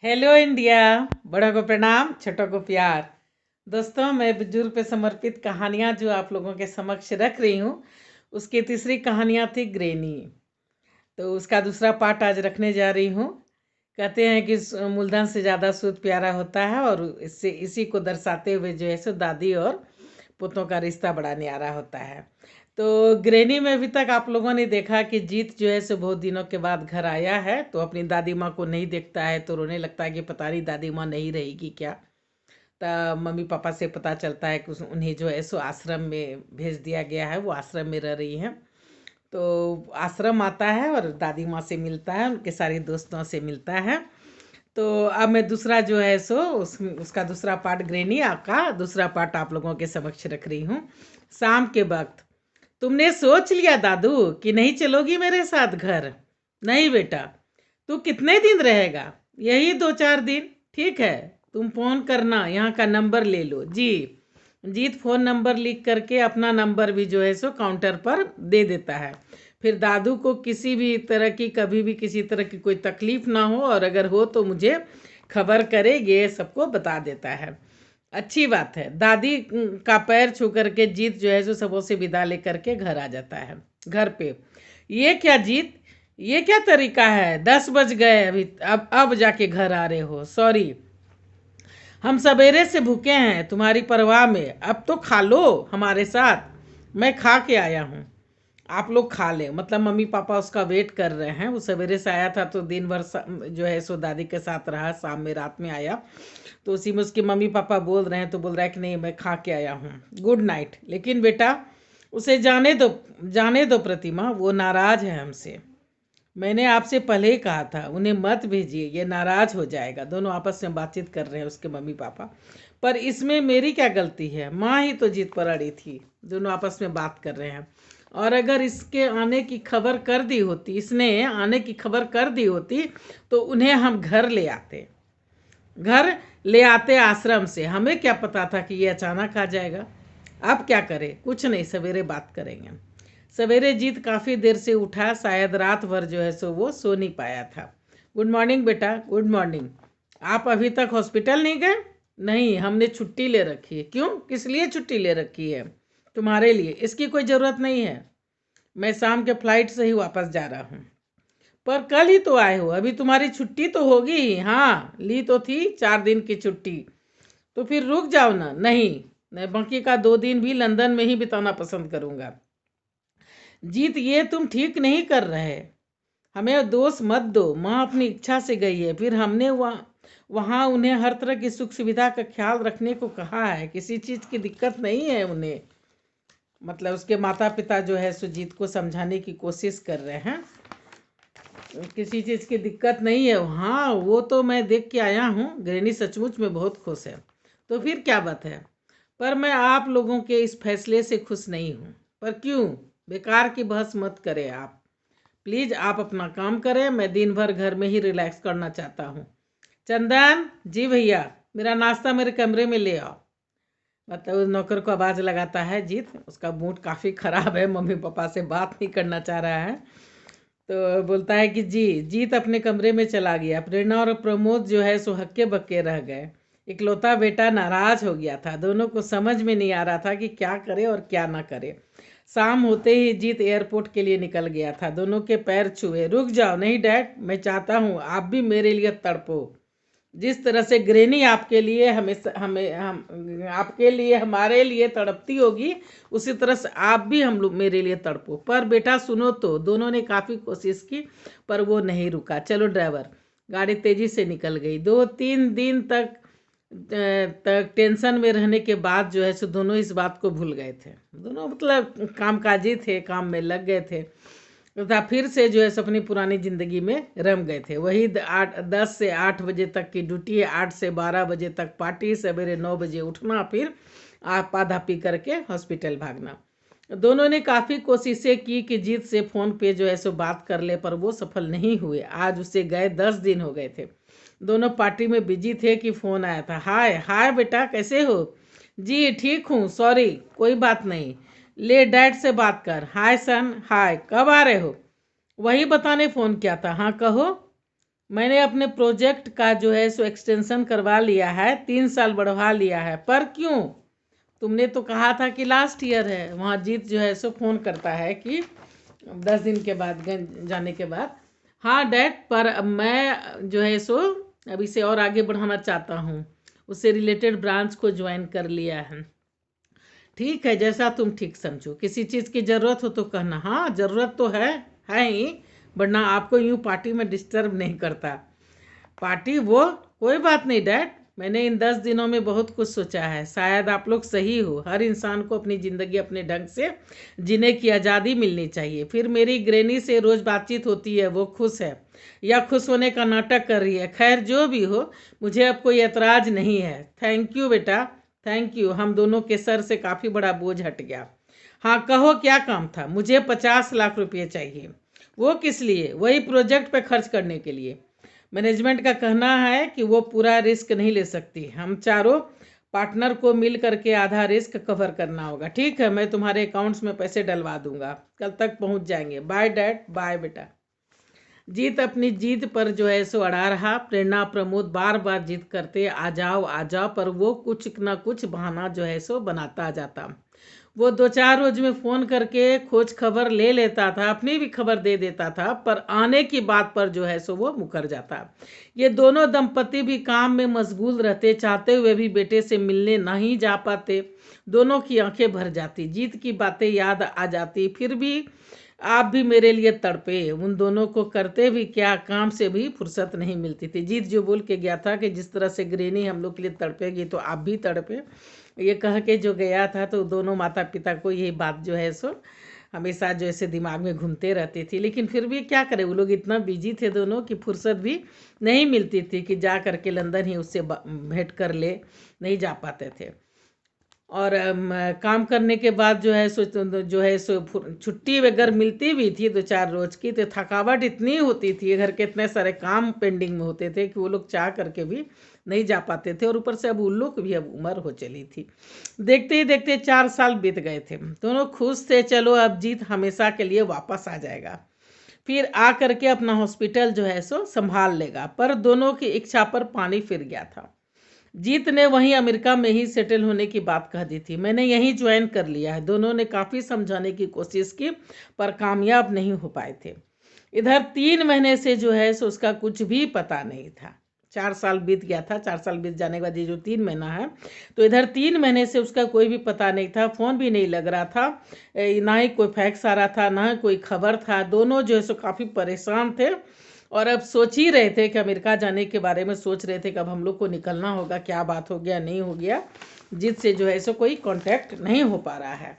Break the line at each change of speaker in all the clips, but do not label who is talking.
Hello India. बड़ों को प्रणाम, छोटों को प्यार। दोस्तों, मैं बुजुर्ग पे समर्पित कहानियाँ जो आप लोगों के समक्ष रख रही हूँ, उसकी तीसरी कहानियाँ थी ग्रेनी। तो उसका दूसरा पार्ट आज रखने जा रही हूँ। कहते हैं कि मूलधन से ज़्यादा सूद प्यारा होता है, और इससे इसी को दर्शाते हुए जो है सो दादी और पुतों का रिश्ता बड़ा न्यारा होता है। तो ग्रेनी में अभी तक आप लोगों ने देखा कि जीत जो है सो बहुत दिनों के बाद घर आया है, तो अपनी दादी माँ को नहीं देखता है तो रोने लगता है कि पता नहीं दादी माँ नहीं रहेगी क्या। तब मम्मी पापा से पता चलता है कि उन्हें जो है सो आश्रम में भेज दिया गया है, वो आश्रम में रह रही हैं। तो आश्रम आता है और दादी माँ से मिलता है, उनके सारे दोस्तों से मिलता है। तो अब मैं दूसरा जो है सो उसका दूसरा पार्ट, ग्रेनी का दूसरा पार्ट आप लोगों के समक्ष रख रही हूँ। शाम के वक्त, तुमने सोच लिया दादू कि नहीं चलोगी मेरे साथ घर? नहीं बेटा, तू कितने दिन रहेगा? यही 2-4 दिन। ठीक है, तुम फोन करना, यहाँ का नंबर ले लो। जी। जीत फोन नंबर लिख करके अपना नंबर भी जो है सो काउंटर पर दे देता है। फिर दादू को किसी भी तरह की, कभी भी किसी तरह की कोई तकलीफ ना हो, और अगर हो तो मुझे खबर करे, ये सबको बता देता है। अच्छी बात है। दादी का पैर छू करके जीत जो है सो सबों से विदा लेकर के घर आ जाता है। घर पे, ये क्या जीत, ये क्या तरीका है? 10 बज गए अभी, अब जाके घर आ रहे हो? सॉरी, हम सवेरे से भूखे हैं तुम्हारी परवाह में। अब तो खा लो हमारे साथ, मैं खा के आया हूँ। आप लोग खा लें, मतलब मम्मी पापा उसका वेट कर रहे हैं। वो सवेरे से आया था तो दिन भर जो है सो दादी के साथ रहा, शाम में रात में आया। तो उसी में उसके मम्मी पापा बोल रहे हैं तो बोल रहा है कि नहीं, मैं खा के आया हूँ, गुड नाइट। लेकिन बेटा, उसे जाने दो, जाने दो प्रतिमा, वो नाराज है हमसे। मैंने आपसे पहले ही कहा था उन्हें मत भेजिए, ये नाराज हो जाएगा। दोनों आपस में बातचीत कर रहे हैं, उसके मम्मी पापा। पर इसमें मेरी क्या गलती है? माँ ही तो जीत पर अड़ी थी। दोनों आपस में बात कर रहे हैं। और अगर इसके आने की खबर कर दी होती, इसने आने की खबर कर दी होती, तो उन्हें हम घर ले आते, घर ले आते आश्रम से। हमें क्या पता था कि ये अचानक आ जाएगा। अब क्या करें? कुछ नहीं, सवेरे बात करेंगे। सवेरे जीत काफ़ी देर से उठा, शायद रात भर जो है सो वो सो नहीं पाया था। गुड मॉर्निंग बेटा, गुड मॉर्निंग। आप अभी तक हॉस्पिटल नहीं गए? नहीं, हमने छुट्टी ले रखी है। क्यों, किस लिए छुट्टी ले रखी है? तुम्हारे लिए। इसकी कोई ज़रूरत नहीं है, मैं शाम के फ्लाइट से ही वापस जा रहा हूँ। पर कल ही तो आए हो, अभी तुम्हारी छुट्टी तो होगी ही। हाँ, ली तो थी 4 दिन की छुट्टी। तो फिर रुक जाओ ना। नहीं, मैं बाकी का 2 दिन भी लंदन में ही बिताना पसंद करूँगा। जीत, ये तुम ठीक नहीं कर रहे। हमें दोष मत दो। माँ अपनी इच्छा से गई है, फिर हमने वहाँ उन्हें हर तरह की सुख सुविधा का ख्याल रखने को कहा है। किसी चीज़ की दिक्कत नहीं है उन्हें। मतलब उसके माता पिता जो है सुजीत को समझाने की कोशिश कर रहे हैं, किसी चीज़ की दिक्कत नहीं है। हाँ, वो तो मैं देख के आया हूँ, ग्रैनी सचमुच में बहुत खुश है। तो फिर क्या बात है? पर मैं आप लोगों के इस फैसले से खुश नहीं हूँ। पर क्यों? बेकार की बहस मत करें आप, प्लीज़। आप अपना काम करें, मैं दिन भर घर में ही रिलैक्स करना चाहता हूँ। चंदन जी भैया, मेरा नाश्ता मेरे कमरे में ले आओ। मतलब नौकर को आवाज़ लगाता है जीत। उसका मूड काफ़ी ख़राब है, मम्मी पापा से बात नहीं करना चाह रहा है। तो बोलता है कि जी। जीत अपने कमरे में चला गया। प्रेरणा और प्रमोद जो है सो हक्के बक्के रह गए। इकलौता बेटा नाराज हो गया था। दोनों को समझ में नहीं आ रहा था कि क्या करे और क्या ना करे। शाम होते ही जीत एयरपोर्ट के लिए निकल गया था। दोनों के पैर छुए। रुक जाओ। नहीं डैड, मैं चाहता हूँ आप भी मेरे लिए तड़पो। जिस तरह से ग्रेनी आपके लिए हमेशा हम आपके लिए हमारे लिए तड़पती होगी, उसी तरह से आप भी हम लोग मेरे लिए तड़पो। पर बेटा सुनो तो। दोनों ने काफ़ी कोशिश की, पर वो नहीं रुका। चलो ड्राइवर। गाड़ी तेज़ी से निकल गई। 2-3 दिन तक टेंशन में रहने के बाद जो है सो दोनों इस बात को भूल गए थे। दोनों मतलब कामकाजी थे, काम में लग गए थे, तथा फिर से जो है सो अपनी पुरानी ज़िंदगी में रम गए थे। वही 10 से 8 बजे तक की ड्यूटी, 8 से 12 बजे तक पार्टी, सवेरे 9 बजे उठना, फिर आप आधा पी करके हॉस्पिटल भागना। दोनों ने काफ़ी कोशिशें की कि जीत से फ़ोन पे जो है सो बात कर ले, पर वो सफल नहीं हुए। आज उसे गए 10 दिन हो गए थे। दोनों पार्टी में बिजी थे कि फ़ोन आया था। हाय हाय बेटा, कैसे हो? जी ठीक हूँ, सॉरी, कोई बात नहीं। ले डैड से बात कर। हाय सन, हाय, कब आ रहे हो? वही बताने फ़ोन किया था। हाँ कहो। मैंने अपने प्रोजेक्ट का जो है सो एक्सटेंशन करवा लिया है, 3 साल बढ़वा लिया है। पर क्यों? तुमने तो कहा था कि लास्ट ईयर है। वहाँ जीत जो है सो फ़ोन करता है कि 10 दिन के बाद जाने के बाद, हाँ डैड, पर अब मैं जो है सो अब इसे और आगे बढ़ाना चाहता हूँ। उससे रिलेटेड ब्रांच को ज्वाइन कर लिया है। ठीक है, जैसा तुम ठीक समझो। किसी चीज़ की ज़रूरत हो तो कहना। हाँ, ज़रूरत तो है ही, वरना आपको यूँ पार्टी में डिस्टर्ब नहीं करता। पार्टी वो कोई बात नहीं डैड, मैंने इन 10 दिनों में बहुत कुछ सोचा है। शायद आप लोग सही हो, हर इंसान को अपनी ज़िंदगी अपने ढंग से जीने की आज़ादी मिलनी चाहिए। फिर मेरी ग्रैनी से रोज़ बातचीत होती है, वो खुश है या खुश होने का नाटक कर रही है। खैर जो भी हो, मुझे अब कोई एतराज़ नहीं है। थैंक यू बेटा, थैंक यू। हम दोनों के सर से काफ़ी बड़ा बोझ हट गया। हाँ कहो, क्या काम था? मुझे 50 लाख रुपये चाहिए। वो किस लिए? वही प्रोजेक्ट पे खर्च करने के लिए। मैनेजमेंट का कहना है कि वो पूरा रिस्क नहीं ले सकती। हम चारों पार्टनर को मिल करके आधा रिस्क कवर करना होगा। ठीक है, मैं तुम्हारे अकाउंट्स में पैसे डलवा दूंगा, कल तक पहुंच जाएंगे। बाय डैड, बाय बेटा। जीत अपनी जीत पर जो है सो अड़ा रहा। प्रेरणा प्रमोद बार बार जिद करते, आ जाओ, पर वो कुछ ना कुछ बहाना जो है सो बनाता जाता। वो 2-4 रोज में फ़ोन करके खोज खबर ले लेता था, अपनी भी खबर दे देता था, पर आने की बात पर जो है सो वो मुकर जाता। ये दोनों दंपति भी काम में मशगूल रहते, चाहते हुए भी बेटे से मिलने नहीं जा पाते। दोनों की आंखें भर जाती, जीत की बातें याद आ जाती। फिर भी आप भी मेरे लिए तड़पे। उन दोनों को करते भी क्या, काम से भी फुर्सत नहीं मिलती थी। जीत जो बोल के गया था कि जिस तरह से ग्रेनी हम लोग के लिए तड़पेगी तो आप भी तड़पे, ये कह के जो गया था, तो दोनों माता पिता को यही बात जो है सो हमेशा जो ऐसे दिमाग में घूमते रहती थी। लेकिन फिर भी क्या करें, वो लोग इतना बिजी थे दोनों कि फुर्सत भी नहीं मिलती थी कि जा करके लंदन ही उससे भेंट कर ले, नहीं जा पाते थे। और काम करने के बाद जो है सो छुट्टी अगर मिलती भी थी 2-4 रोज की, तो थकावट इतनी होती थी, घर के इतने सारे काम पेंडिंग में होते थे कि वो लोग चाह करके भी नहीं जा पाते थे। और ऊपर से अब उन लोग की भी अब उम्र हो चली थी। देखते ही देखते 4 साल बीत गए थे। दोनों खुश थे, चलो अब जीत हमेशा के लिए वापस आ जाएगा, फिर आ करके अपना हॉस्पिटल जो है सो संभाल लेगा। पर दोनों की इच्छा पर पानी फिर गया था। जीत ने वहीं अमेरिका में ही सेटल होने की बात कह दी थी। मैंने यहीं ज्वाइन कर लिया है। दोनों ने काफ़ी समझाने की कोशिश की, पर कामयाब नहीं हो पाए थे। इधर 3 महीने से जो है सो उसका कुछ भी पता नहीं था। 4 साल बीत गया था, 4 साल बीत जाने के बाद ये जो 3 महीना है, तो इधर 3 महीने से उसका कोई भी पता नहीं था। फ़ोन भी नहीं लग रहा था, ना ही कोई फैक्स आ रहा था, ना ही कोई खबर था। दोनों जो है सो काफ़ी परेशान थे और अब सोच ही रहे थे कि अमेरिका जाने के बारे में सोच रहे थे कि अब हम लोग को निकलना होगा, क्या बात हो गया, नहीं हो गया। जिससे जो है सो कोई कांटेक्ट नहीं हो पा रहा है।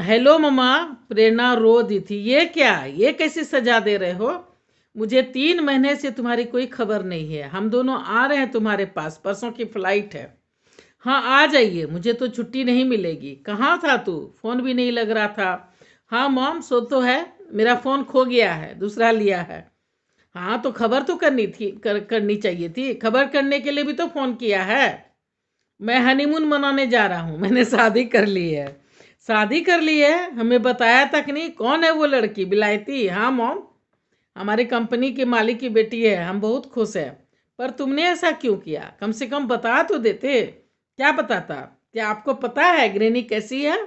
हेलो मम्मा, प्रेरणा रो दी थी। ये क्या, ये कैसी सजा दे रहे हो? मुझे 3 महीने से तुम्हारी कोई खबर नहीं है। हम दोनों आ रहे हैं तुम्हारे पास, परसों की फ्लाइट है। हाँ आ जाइए, मुझे तो छुट्टी नहीं मिलेगी। कहाँ था तू? फ़ोन भी नहीं लग रहा था। हाँ मॉम, सो तो है, मेरा फ़ोन खो गया है, दूसरा लिया है। हाँ तो खबर तो करनी चाहिए थी। खबर करने के लिए भी तो फ़ोन किया है। मैं हनीमून मनाने जा रहा हूँ, मैंने शादी कर ली है। शादी कर ली है? हमें बताया तक नहीं। कौन है वो लड़की? बिलायती? हाँ मॉम, हमारी कंपनी के मालिक की बेटी है। हम बहुत खुश हैं। पर तुमने ऐसा क्यों किया? कम से कम बता तो देते। क्या बताता? क्या आपको पता है ग्रेनी कैसी है?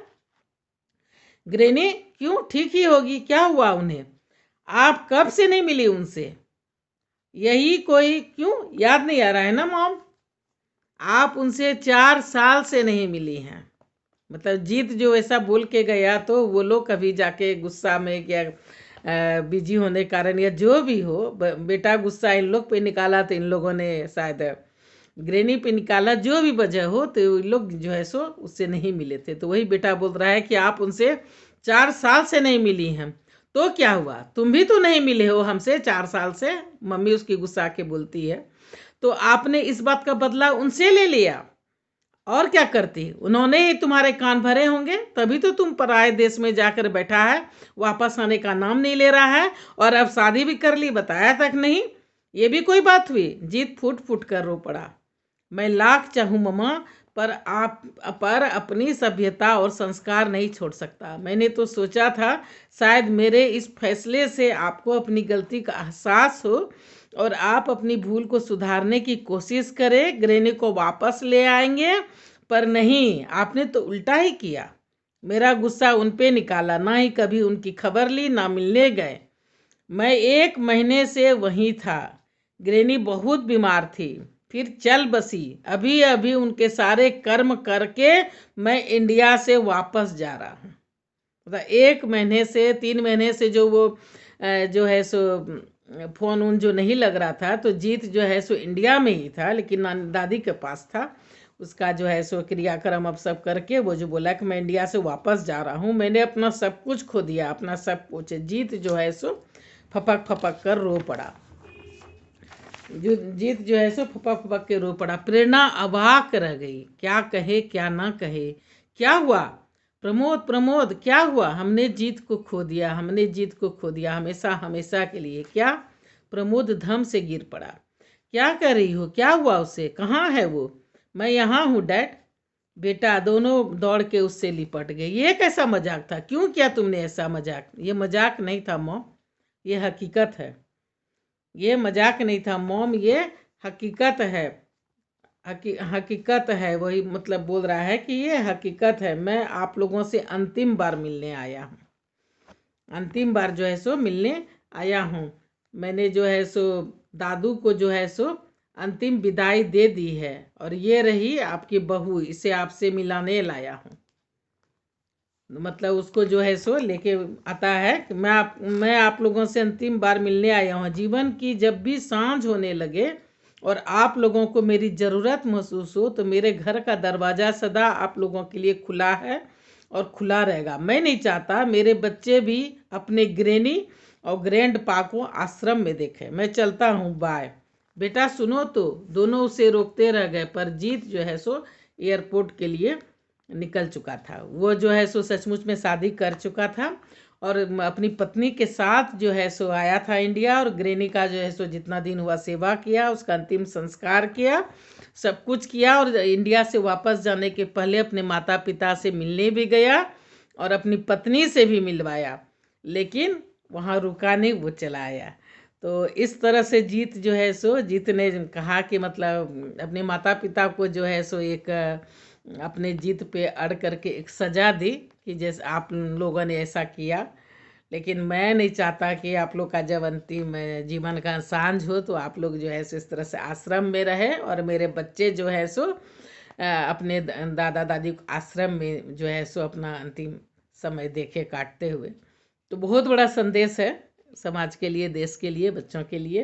ग्रेनी क्यों, ठीक ही होगी। क्या हुआ उन्हें? आप कब से नहीं मिली उनसे? यही कोई, क्यों याद नहीं आ रहा है ना मॉम? आप उनसे 4 साल से नहीं मिली हैं। मतलब जीत जो ऐसा बोल के गया, तो वो लोग कभी जाके गुस्सा में या बिजी होने के कारण या जो भी हो, बेटा गुस्सा इन लोग पे निकाला, तो इन लोगों ने शायद ग्रेनी पे निकाला। जो भी वजह हो, तो इन लोग जो है सो उससे नहीं मिले थे। तो वही बेटा बोल रहा है कि आप उनसे 4 साल से नहीं मिली हैं। तो क्या हुआ, तुम भी तो नहीं मिले हो हमसे 4 साल से। मम्मी उसकी गुस्सा के बोलती है। तो आपने इस बात का बदला उनसे ले लिया। और क्या करती? उन्होंने ही तुम्हारे कान भरे होंगे, तभी तो तुम पराए देश में जाकर बैठा है, वापस आने का नाम नहीं ले रहा है। और अब शादी भी कर ली, बताया तक नहीं। ये भी कोई बात हुई? जीत फूट फूट कर रो पड़ा। मैं लाख चाहूँ मम्मा, पर अपनी सभ्यता और संस्कार नहीं छोड़ सकता। मैंने तो सोचा था शायद मेरे इस फैसले से आपको अपनी गलती का एहसास हो, और आप अपनी भूल को सुधारने की कोशिश करें, ग्रैनी को वापस ले आएंगे। पर नहीं, आपने तो उल्टा ही किया। मेरा गुस्सा उन पे निकाला, ना ही कभी उनकी खबर ली, ना मिलने गए। मैं 1 महीने से वहीं था। ग्रैनी बहुत बीमार थी, फिर चल बसी। अभी अभी उनके सारे कर्म करके मैं इंडिया से वापस जा रहा हूँ। मतलब 1 महीने से 3 महीने से जो वो जो है सो फ़ोन उन जो नहीं लग रहा था, तो जीत जो है सो इंडिया में ही था, लेकिन नानी दादी के पास था। उसका जो है सो क्रियाक्रम अब सब करके वो जो बोला कि मैं इंडिया से वापस जा रहा हूँ। मैंने अपना सब कुछ खो दिया, अपना सब कुछ। जीत जो है सो फपक फपक कर रो पड़ा। जो जीत जो है सो फपक फपक के रो पड़ा। प्रेरणा अवाक रह गई, क्या कहे क्या ना कहे। क्या हुआ प्रमोद, प्रमोद क्या हुआ? हमने जीत को खो दिया, हमने जीत को खो दिया, हमेशा हमेशा के लिए। क्या? प्रमोद धम से गिर पड़ा। क्या कर रही हो? क्या हुआ उसे? कहाँ है वो? मैं यहाँ हूँ डैड। बेटा दोनों दौड़ के उससे लिपट गए। ये कैसा मजाक था? क्यों किया तुमने ऐसा मजाक? ये मजाक नहीं था मॉम, ये हकीकत है। ये मजाक नहीं था मॉम, ये हकीकत है। हकीकत है, वही मतलब बोल रहा है कि ये हकीकत है। मैं आप लोगों से अंतिम बार मिलने आया हूँ, अंतिम बार जो है सो मिलने आया हूँ। मैंने जो है सो दादू को जो है सो अंतिम विदाई दे दी है, और ये रही आपकी बहू, इसे आपसे मिलाने लाया हूँ। मतलब उसको जो है सो लेके आता है कि मैं आप लोगों से अंतिम बार मिलने आया हूँ। जीवन की जब भी सांझ होने लगे और आप लोगों को मेरी ज़रूरत महसूस हो, तो मेरे घर का दरवाज़ा सदा आप लोगों के लिए खुला है और खुला रहेगा। मैं नहीं चाहता मेरे बच्चे भी अपने ग्रैनी और ग्रैंड पा को आश्रम में देखें। मैं चलता हूँ, बाय। बेटा सुनो तो। दोनों उसे रोकते रह गए, पर जीत जो है सो एयरपोर्ट के लिए निकल चुका था। वो जो है सो सचमुच में शादी कर चुका था और अपनी पत्नी के साथ जो है सो आया था इंडिया, और ग्रैनी का जो है सो जितना दिन हुआ सेवा किया, उसका अंतिम संस्कार किया, सब कुछ किया। और इंडिया से वापस जाने के पहले अपने माता पिता से मिलने भी गया और अपनी पत्नी से भी मिलवाया, लेकिन वहाँ रुका नहीं, वो चला आया। तो इस तरह से जीत जो है सो, जीत ने कहा कि मतलब अपने माता पिता को जो है सो एक अपने जीत पे अड़ करके एक सज़ा दी कि जैसे आप लोगों ने ऐसा किया। लेकिन मैं नहीं चाहता कि आप लोग का जब अंतिम जीवन का सांझ हो तो आप लोग जो है सो इस तरह से आश्रम में रहे, और मेरे बच्चे जो है सो अपने दादा दादी को आश्रम में जो है सो अपना अंतिम समय देखे काटते हुए। तो बहुत बड़ा संदेश है समाज के लिए, देश के लिए, बच्चों के लिए।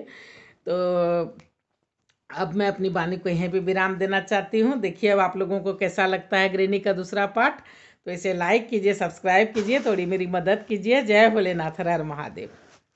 तो अब मैं अपनी वाणी को यहीं पे विराम देना चाहती हूँ। देखिए अब आप लोगों को कैसा लगता है ग्रैनी का दूसरा पार्ट। तो इसे लाइक कीजिए, सब्सक्राइब कीजिए, थोड़ी मेरी मदद कीजिए। जय भोलेनाथ, हर हर महादेव।